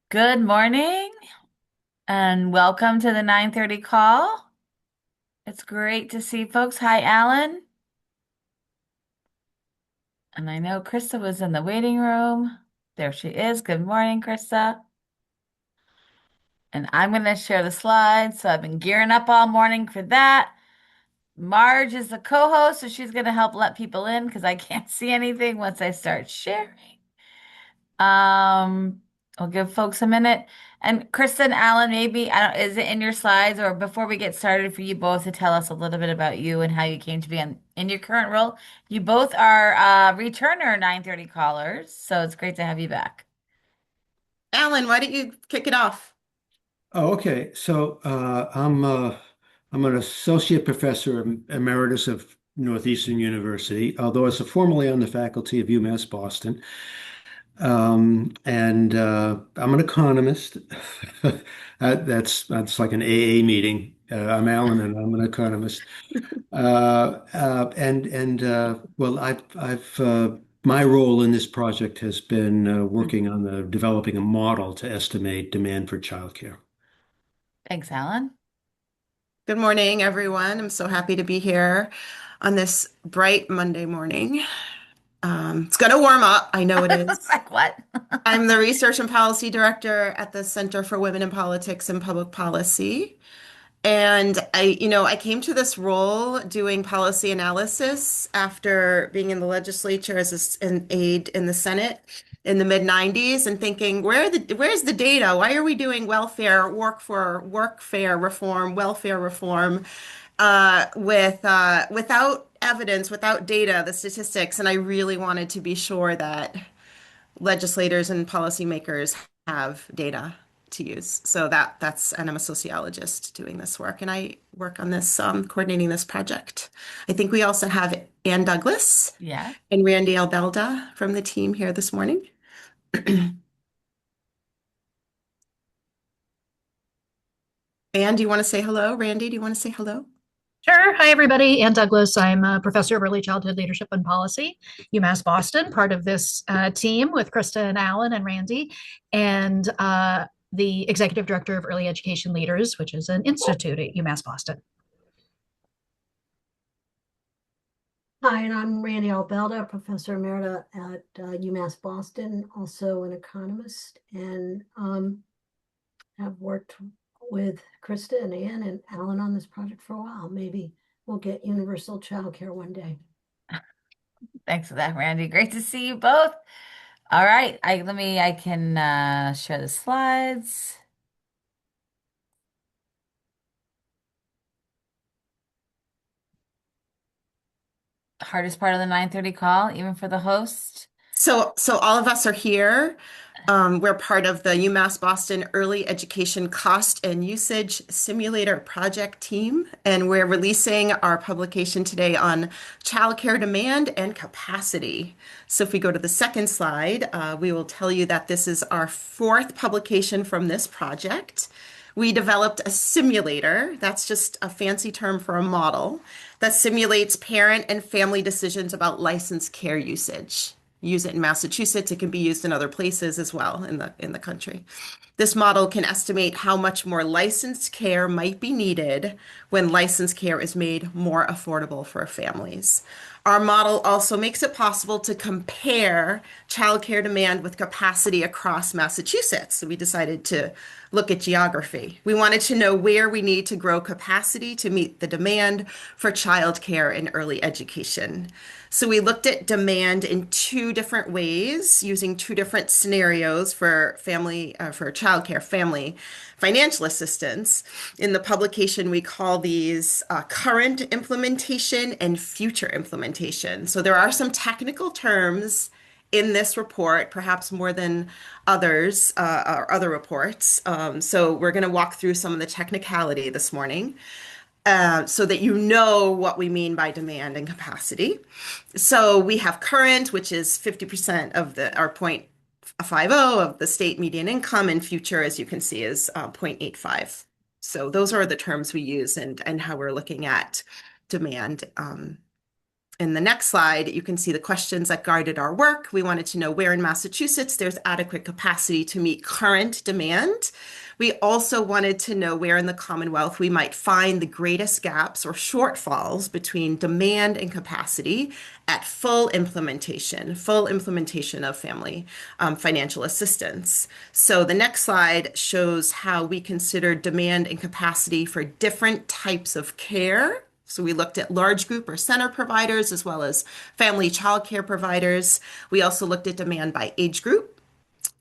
Good morning and welcome to the 9:30 call. It's great to see folks. Hi, Alan. And I know Krista was in the waiting room. There she is. Good morning, Krista. And I'm going to share the slides. So I've been gearing up all morning for that. Marge is the co-host, so she's going to help let people in because I can't see anything once I start sharing. Um, I'll give folks a minute. And Kristen, Allen, maybe, I don't, is it in your slides or before we get started for you both to tell us a little bit about you and how you came to be in your current role? You both are returner 9:30 callers, so it's great to have you back. Alan, why don't you kick it off? Oh, okay. I'm an associate professor emeritus of Northeastern University, although I was formerly on the faculty of UMass Boston. And I'm an economist. That's like an AA meeting. I'm Alan, and I'm an economist. Well, my role in this project has been working on developing a model to estimate demand for childcare. Thanks, Alan. Good morning, everyone. I'm so happy to be here on this bright Monday morning. It's going to warm up. I know it is. Like what? I'm the Research and Policy Director at the Center for Women in Politics and Public Policy. And I came to this role doing policy analysis after being in the legislature as an aide in the Senate in the mid 90s and thinking, where's the data? Why are we doing workfare reform, welfare reform, without evidence, without data, the statistics? And I really wanted to be sure that legislators and policymakers have data to use. And I'm a sociologist doing this work, and I work on this, coordinating this project. I think we also have Ann Douglas Yeah. and Randy Albelda from the team here this morning. Ann, do you want to say hello? Randy, do you want to say hello? Sure. Hi, everybody. Ann Douglas. I'm a professor of early childhood leadership and policy, UMass Boston, part of this team with Christa and Alan and Randy, and the executive director of early education leaders, which is an institute at UMass Boston. Hi, and I'm Randy Albelda, Professor Emerita at UMass Boston, also an economist, and have worked with Krista and Ann and Alan on this project for a while. Maybe we'll get universal childcare one day. Thanks for that, Randy. Great to see you both. All right. I can share the slides. Hardest part of the 9:30 call, even for the host. So all of us are here. We're part of the UMass Boston Early Education Cost and Usage Simulator Project team, and we're releasing our publication today on childcare demand and capacity. So if we go to the second slide, we will tell you that this is our fourth publication from this project. We developed a simulator, that's just a fancy term for a model, that simulates parent and family decisions about licensed care usage. Use it in Massachusetts. It can be used in other places as well in the country. This model can estimate how much more licensed care might be needed when licensed care is made more affordable for families. Our model also makes it possible to compare childcare demand with capacity across Massachusetts. So we decided to look at geography. We wanted to know where we need to grow capacity to meet the demand for childcare and early education. So we looked at demand in two different ways, using two different scenarios for childcare family financial assistance. In the publication, we call these current implementation and future implementation. So there are some technical terms in this report, perhaps more than others or other reports. So we're going to walk through some of the technicality this morning. So that you know what we mean by demand and capacity. So we have current, which is 50% of our 0.50 of the state median income, and future, as you can see, is 0.85. So those are the terms we use and how we're looking at demand In the next slide, you can see the questions that guided our work. We wanted to know where in Massachusetts there's adequate capacity to meet current demand. We also wanted to know where in the Commonwealth we might find the greatest gaps or shortfalls between demand and capacity at full implementation of family financial assistance. So the next slide shows how we considered demand and capacity for different types of care. So we looked at large group or center providers as well as family childcare providers. We also looked at demand by age group.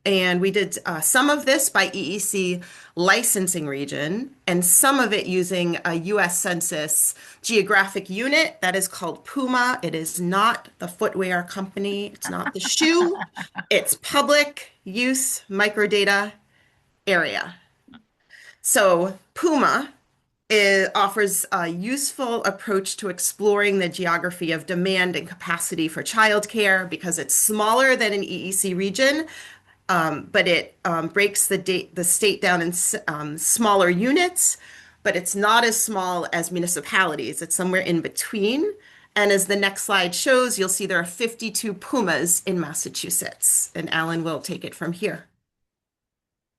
And we did some of this by EEC licensing region and some of it using a US Census geographic unit that is called PUMA. It is not the footwear company. It's not the shoe. It's public use microdata area. So PUMA offers a useful approach to exploring the geography of demand and capacity for childcare because it's smaller than an EEC region, but it breaks the state down in smaller units, but it's not as small as municipalities. It's somewhere in between. And as the next slide shows, you'll see there are 52 PUMAs in Massachusetts. And Alan will take it from here.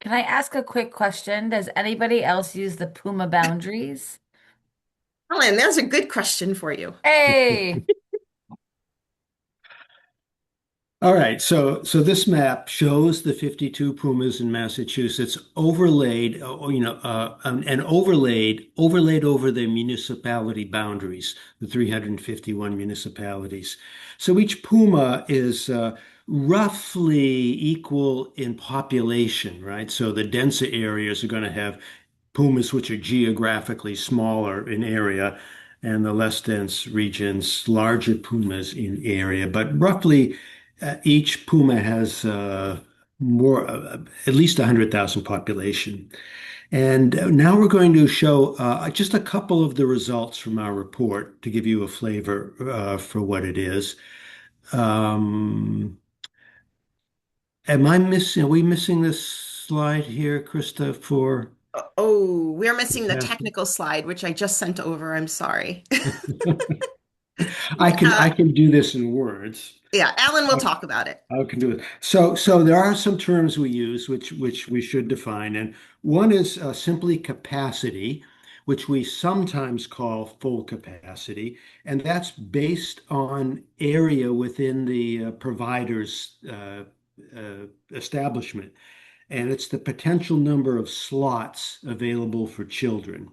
Can I ask a quick question? Does anybody else use the Puma boundaries? Alan, there's a good question for you. Hey, All right, so this map shows the 52 pumas in Massachusetts overlaid, and overlaid over the municipality boundaries, the 351 municipalities. So each puma is roughly equal in population, right? So the denser areas are going to have pumas which are geographically smaller in area, and the less dense regions, larger pumas in area. But roughly, each puma has more, at least 100,000 population. And now we're going to show just a couple of the results from our report to give you a flavor for what it is. Am I missing, are we missing this slide here, Christa, for Oh, we're missing the capacity? technical slide, which I just sent over. I'm sorry. I can do this in words. Yeah, Alan will talk about it. I can do it. So there are some terms we use which we should define, and one is simply capacity, which we sometimes call full capacity, and that's based on area within the provider's establishment, and it's the potential number of slots available for children.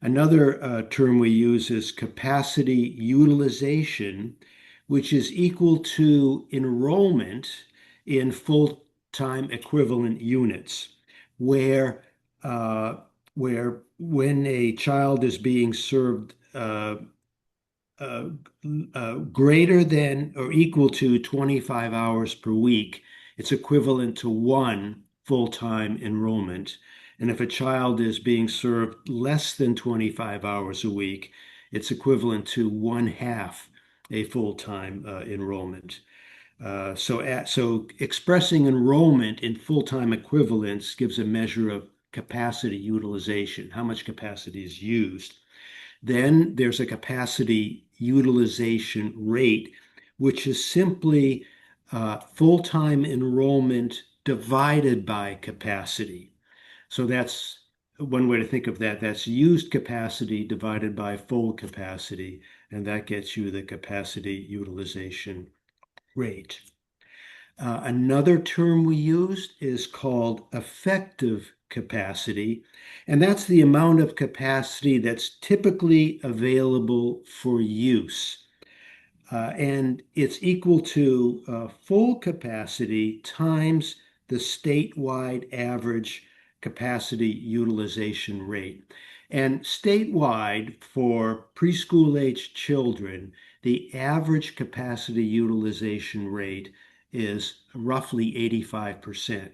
Another term we use is capacity utilization, which is equal to enrollment in full-time equivalent units, where when a child is being served uh, greater than or equal to 25 hours per week, it's equivalent to one full-time enrollment. And if a child is being served less than 25 hours a week, it's equivalent to one half a full-time enrollment. So expressing enrollment in full-time equivalents gives a measure of capacity utilization, how much capacity is used. Then there's a capacity utilization rate, which is simply full-time enrollment divided by capacity. So that's one way to think of that. That's used capacity divided by full capacity, and that gets you the capacity utilization rate. Another term we used is called effective capacity, and that's the amount of capacity that's typically available for use. And it's equal to full capacity times the statewide average capacity utilization rate. And statewide, for preschool age children, the average capacity utilization rate is roughly 85%,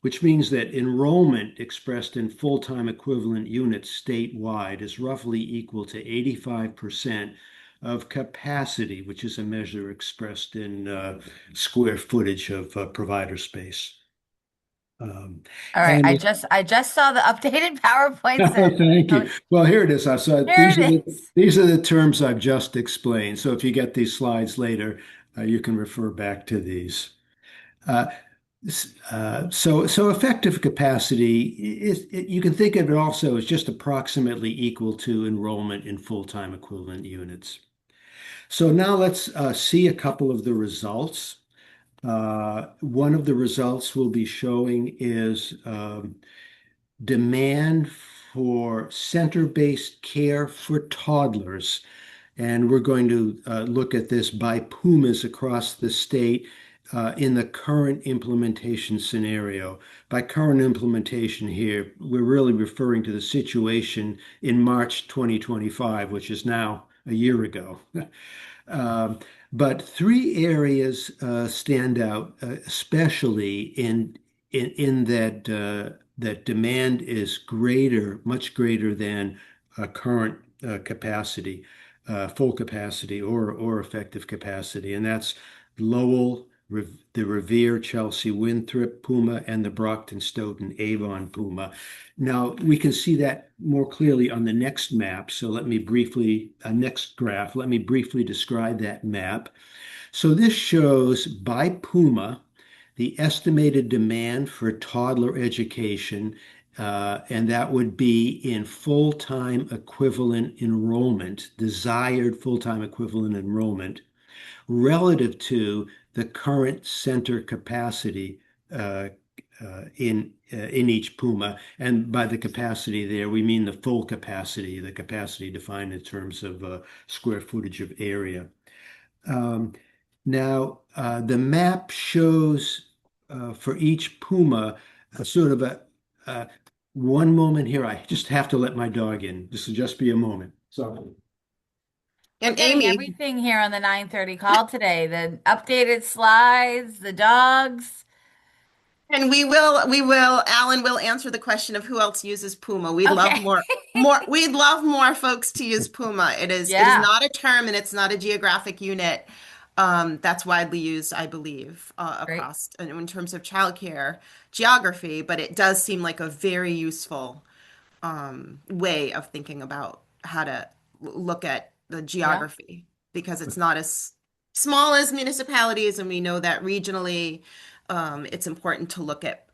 which means that enrollment expressed in full-time equivalent units statewide is roughly equal to 85% of capacity, which is a measure expressed in square footage of provider space. All right. And I just saw the updated PowerPoint set. thank So you. Well, here it is. I saw here it is. these are the terms I've just explained. So if you get these slides later, you can refer back to these. Uh, so effective capacity you can think of it also as just approximately equal to enrollment in full-time equivalent units. So now let's see a couple of the results. One of the results we'll be showing is demand for center-based care for toddlers. And we're going to look at this by PUMAs across the state in the current implementation scenario. By current implementation here, we're really referring to the situation in March 2025, which is now a year ago. Um, but three areas stand out, especially in that that demand is greater, much greater than current capacity, full capacity or effective capacity, and that's Lowell, the Revere, Chelsea, Winthrop Puma, and the Brockton, Stoughton, Avon Puma. Now we can see that more clearly on the next map. So let me briefly, next graph, let me briefly describe that map. So this shows by Puma the estimated demand for toddler education, and that would be in full-time equivalent enrollment, desired full-time equivalent enrollment, relative to the current center capacity uh, in each Puma. And by the capacity there, we mean the capacity defined in terms of square footage of area. Um, now, the map shows for each Puma a sort of a one moment here. I just have to let my dog in. This will just be a moment. Sorry. We're And getting Amy, everything here on the 9:30 call today. The updated slides, the dogs. and Alan will answer the question of who else uses Puma. Okay. We'd love more folks to use Puma. It is Yeah, not a term and it's not a geographic unit. That's widely used, I believe, great. across in terms of childcare geography, but it does seem like a very useful way of thinking about how to look at the Yeah, geography because it's not as small as municipalities, and we know that regionally, it's important to look at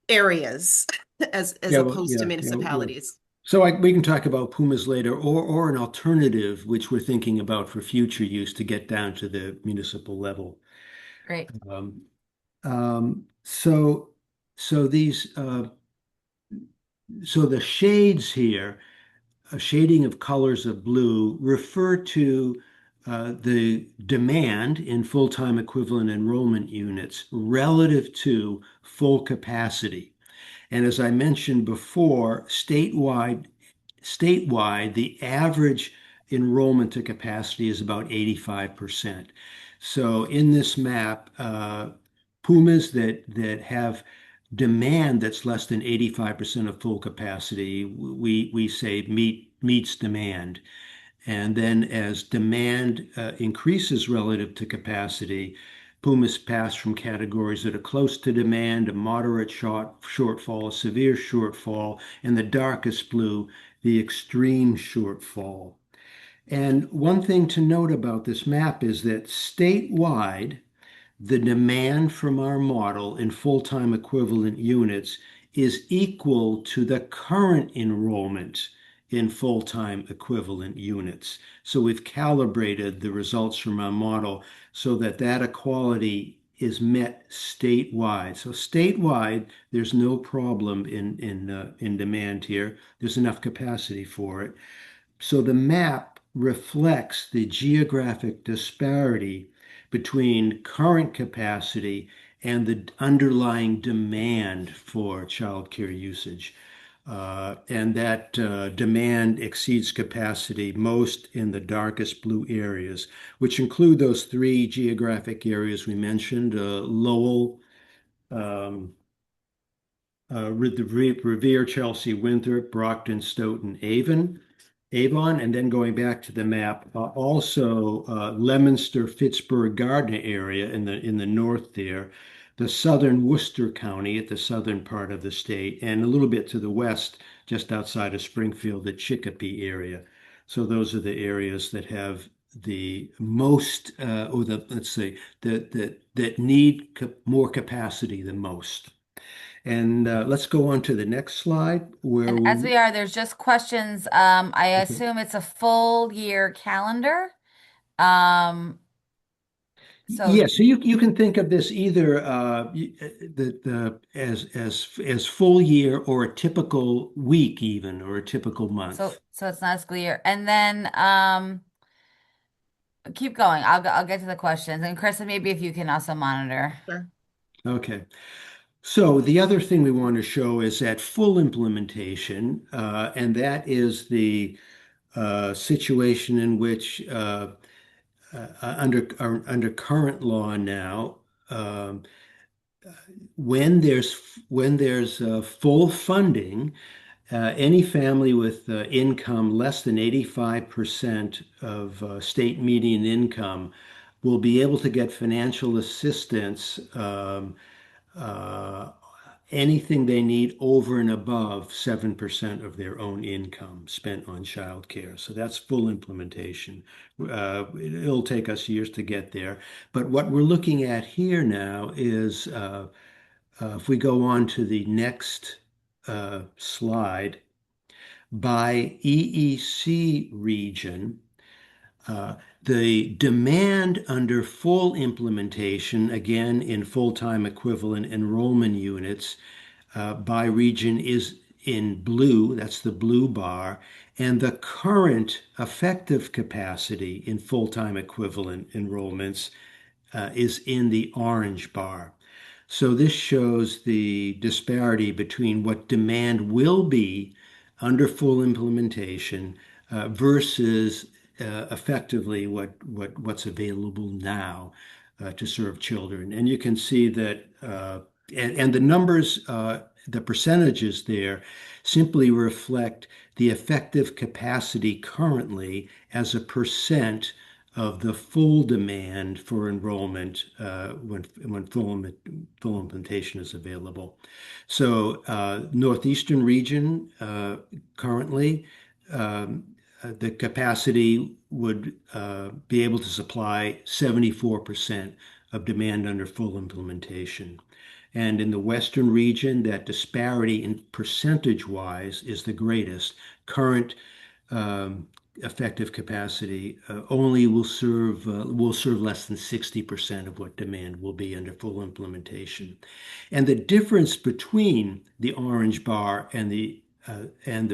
areas as Yeah, well, opposed to well. municipalities. So we can talk about Pumas later, or an alternative which we're thinking about for future use to get down to the municipal level. great. Um, um, so so these so the shades here, a shading of colors of blue, refer to the demand in full-time equivalent enrollment units relative to full capacity. And as I mentioned before, statewide, the average enrollment to capacity is about 85%. So in this map, Pumas that have demand that's less than 85% of full capacity, we say meets demand. And then as demand increases relative to capacity, Pumas pass from categories that are close to demand, a moderate shortfall, a severe shortfall, and the darkest blue, the extreme shortfall. And one thing to note about this map is that statewide, the demand from our model in full-time equivalent units is equal to the current enrollment in full-time equivalent units. So we've calibrated the results from our model so that that equality is met statewide. So statewide, there's no problem in demand here. There's enough capacity for it. So the map reflects the geographic disparity between current capacity and the underlying demand for childcare usage. And that demand exceeds capacity most in the darkest blue areas, which include those three geographic areas we mentioned, Lowell, um, Revere, Chelsea, Winthrop, Brockton, Stoughton, Avon. Avon, and then going back to the map, also Leominster, Pittsburgh, Gardner area in the north there, the southern Worcester County at the southern part of the state, and a little bit to the west, just outside of Springfield, the Chicopee area. So those are the areas that have the most, or the let's say that need more capacity the most. And let's go on to the next slide where And as we are, there's just questions. I okay. assume it's a full year calendar. Um, so Yeah, so you can think of this either as full year or a typical week even or a typical month. so it's not a school year. And then keep going. I'll get to the questions. And Krista, maybe if you can also monitor. Sure. Okay. So the other thing we want to show is that full implementation, and that is the situation in which under current law now, um, when there's full funding, any family with income less than 85% of state median income will be able to get financial assistance, uh, anything they need over and above 7% of their own income spent on childcare. So that's full implementation. It'll take us years to get there. But what we're looking at here now is if we go on to the next slide, by EEC region, uh, the demand under full implementation, again in full-time equivalent enrollment units, by region is in blue, that's the blue bar, and the current effective capacity in full-time equivalent enrollments is in the orange bar. So this shows the disparity between what demand will be under full implementation versus effectively what's available now to serve children. And you can see that, and the numbers, the percentages there simply reflect the effective capacity currently as a percent of the full demand for enrollment when full implementation is available. So Northeastern region currently the capacity would be able to supply 74% of demand under full implementation. And in the Western region, that disparity in percentage-wise is the greatest. Current um, effective capacity only will serve less than 60% of what demand will be under full implementation. And the difference between the orange bar and the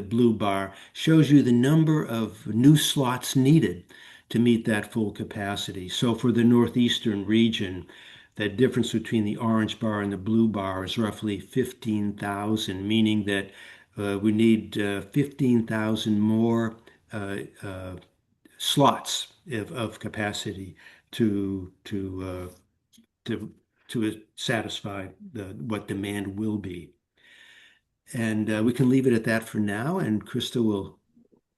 blue bar shows you the number of new slots needed to meet that full capacity. So for the Northeastern region, the difference between the orange bar and the blue bar is roughly 15,000, meaning that we need 15,000 more uh, uh, slots of capacity to to uh, to satisfy what demand will be. And we can leave it at that for now, and Krista will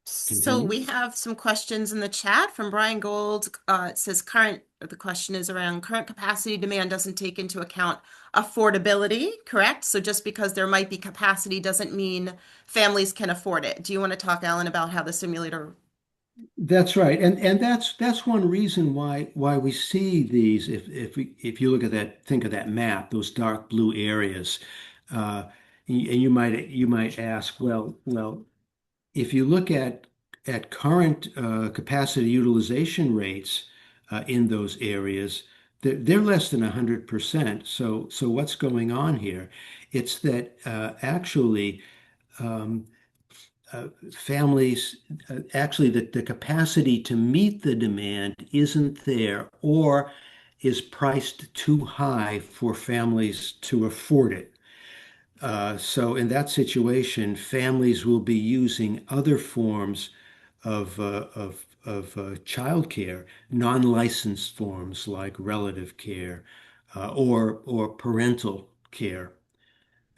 So continue. we have some questions in the chat from Brian Gold. It says the question is around current capacity demand doesn't take into account affordability, correct? So just because there might be capacity doesn't mean families can afford it. Do you want to talk, Alan, about how the simulator? That's right, and that's one reason why we see these. If you look at that, think of that map, those dark blue areas, and you might ask, well, if you look at current capacity utilization rates in those areas, they're less than 100%. So what's going on here? It's that actually. Um, Families actually the capacity to meet the demand isn't there or is priced too high for families to afford it. So in that situation, families will be using other forms of childcare, non-licensed forms like relative care or parental care.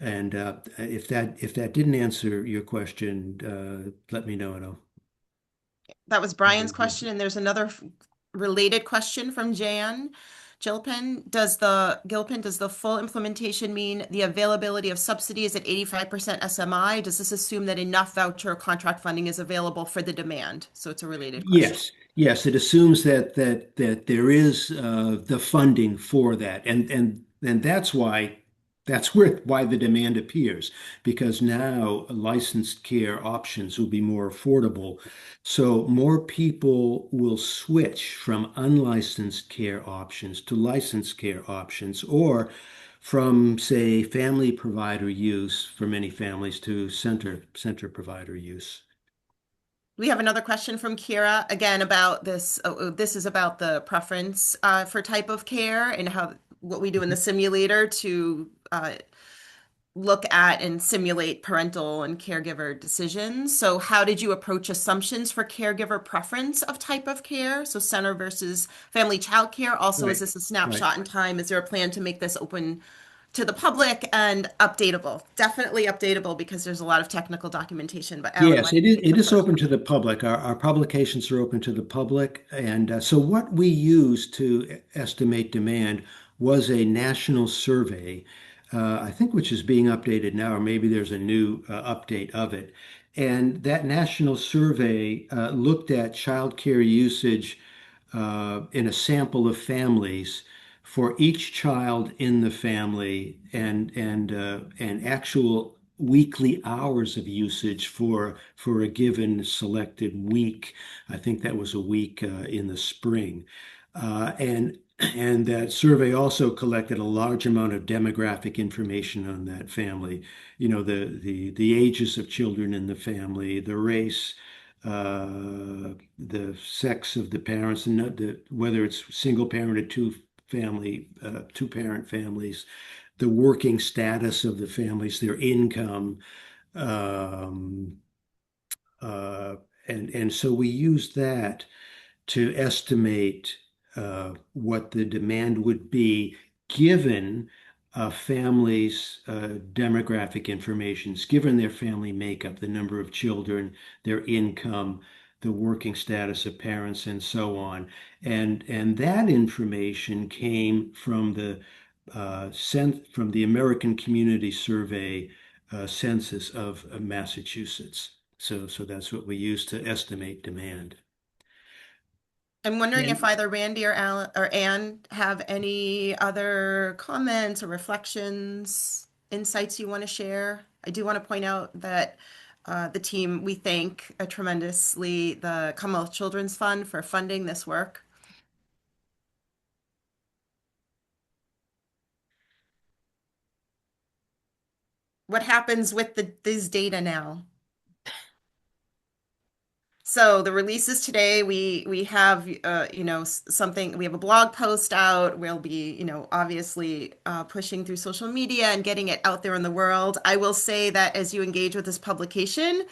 And if that didn't answer your question, let me know and I'll That was Brian's question, and there's another related question from Jan Gilpin, does the full implementation mean the availability of subsidies at 85% SMI? Does this assume that enough voucher contract funding is available for the demand? So it's a related question. Yes, yes, it assumes that there is the funding for that, and that's why the demand appears, because now licensed care options will be more affordable, so more people will switch from unlicensed care options to licensed care options, or from, say, family provider use for many families to center provider use. We have another question from Kira, again about this. This is about the preference for type of care and how what we do in the simulator to look at and simulate parental and caregiver decisions. So how did you approach assumptions for caregiver preference of type of care? So center versus family child care. Also, is Right, this a right. snapshot in time? Is there a plan to make this open to the public and updatable? Definitely updatable because there's a lot of technical documentation. But Alan, why Yes, don't you take it the is first open one? to the public. Our publications are open to the public. And so what we used to estimate demand was a national survey, I think, which is being updated now, or maybe there's a new update of it. And that national survey looked at childcare usage in a sample of families for each child in the family, and actual weekly hours of usage for a given selected week. I think that was a week in the spring. And that survey also collected a large amount of demographic information on that family. You know, the ages of children in the family, the race, the sex of the parents, and whether it's single parent or two parent families, the working status of the families, their income, um, uh, and so we use that to estimate what the demand would be given a family's demographic informations, given their family makeup, the number of children, their income, the working status of parents, and so on. And that information came from the American Community Survey census of Massachusetts. So that's what we use to estimate demand. I'm wondering if And either Randy or Alan or Anne have any other comments or reflections, insights you want to share. I do want to point out that the team, we thank tremendously the Commonwealth Children's Fund for funding this work. What happens with these data now? So the releases today, we have something, we have a blog post out. We'll be obviously pushing through social media and getting it out there in the world. I will say that as you engage with this publication,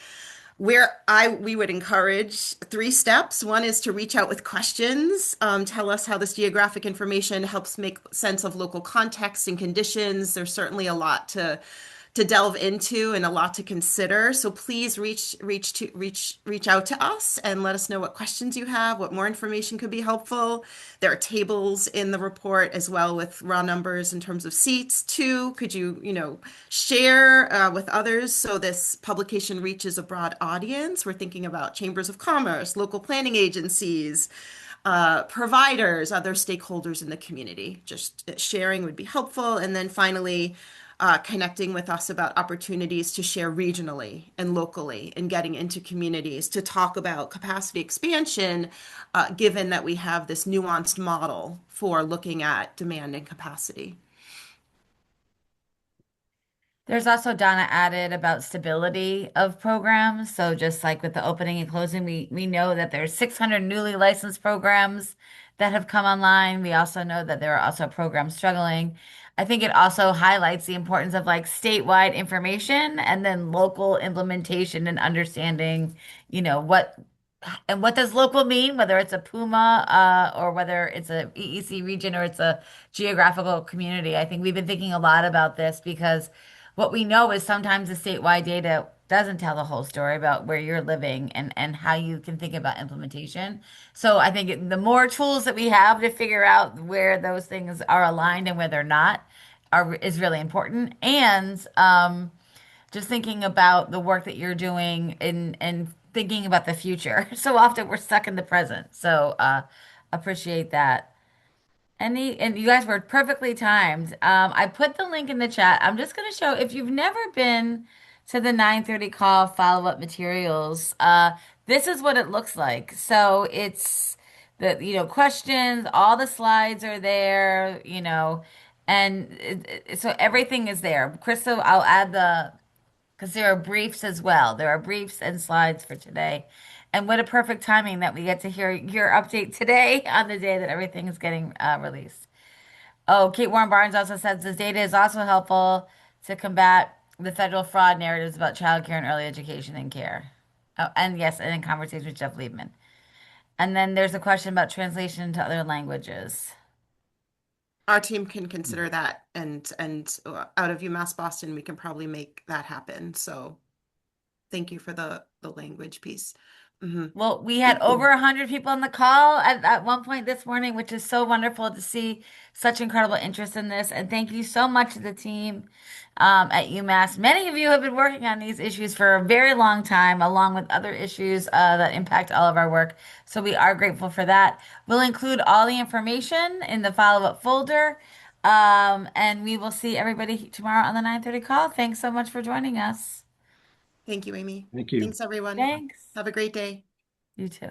we would encourage three steps. One is to reach out with questions. Tell us how this geographic information helps make sense of local context and conditions. There's certainly a lot to delve into and a lot to consider. So please reach out to us and let us know what questions you have, what more information could be helpful. There are tables in the report as well with raw numbers in terms of seats. Two, could you share with others so this publication reaches a broad audience? We're thinking about chambers of commerce, local planning agencies, providers, other stakeholders in the community. Just sharing would be helpful. And then finally, connecting with us about opportunities to share regionally and locally and getting into communities to talk about capacity expansion, given that we have this nuanced model for looking at demand and capacity. There's also Donna added about stability of programs. So just like with the opening and closing, we know that there's 600 newly licensed programs that have come online. We also know that there are also programs struggling. I think it also highlights the importance of like statewide information and then local implementation and understanding, what and what does local mean, whether it's a Puma or whether it's a EEC region or it's a geographical community. I think we've been thinking a lot about this because what we know is sometimes the statewide data doesn't tell the whole story about where you're living and how you can think about implementation. So I think the more tools that we have to figure out where those things are aligned and where they're not is really important. And just thinking about the work that you're doing and thinking about the future. So often we're stuck in the present. So appreciate that. And you guys were perfectly timed. I put the link in the chat. I'm just going to show if you've never been to the 9:30 call follow-up materials, this is what it looks like. So it's the, questions, all the slides are there, and so everything is there. Crystal, I'll add because there are briefs as well. There are briefs and slides for today. And what a perfect timing that we get to hear your update today on the day that everything is getting released. Oh, Kate Warren Barnes also says this data is also helpful to combat the federal fraud narratives about childcare and early education and care. Oh, and yes, and in conversation with Jeff Liebman. And then there's a question about translation into other languages. Our team can consider that, and out of UMass Boston, we can probably make that happen. So thank you for the language piece. Mhm. Well, we had over 100 people on the call at one point this morning, which is so wonderful to see such incredible interest in this. And thank you so much to the team at UMass. Many of you have been working on these issues for a very long time, along with other issues that impact all of our work. So we are grateful for that. We'll include all the information in the follow-up folder. And we will see everybody tomorrow on the 9:30 call. Thanks so much for joining us. Thank you, Amy. Thank you. Thanks, everyone. Thanks. Have a great day. You too.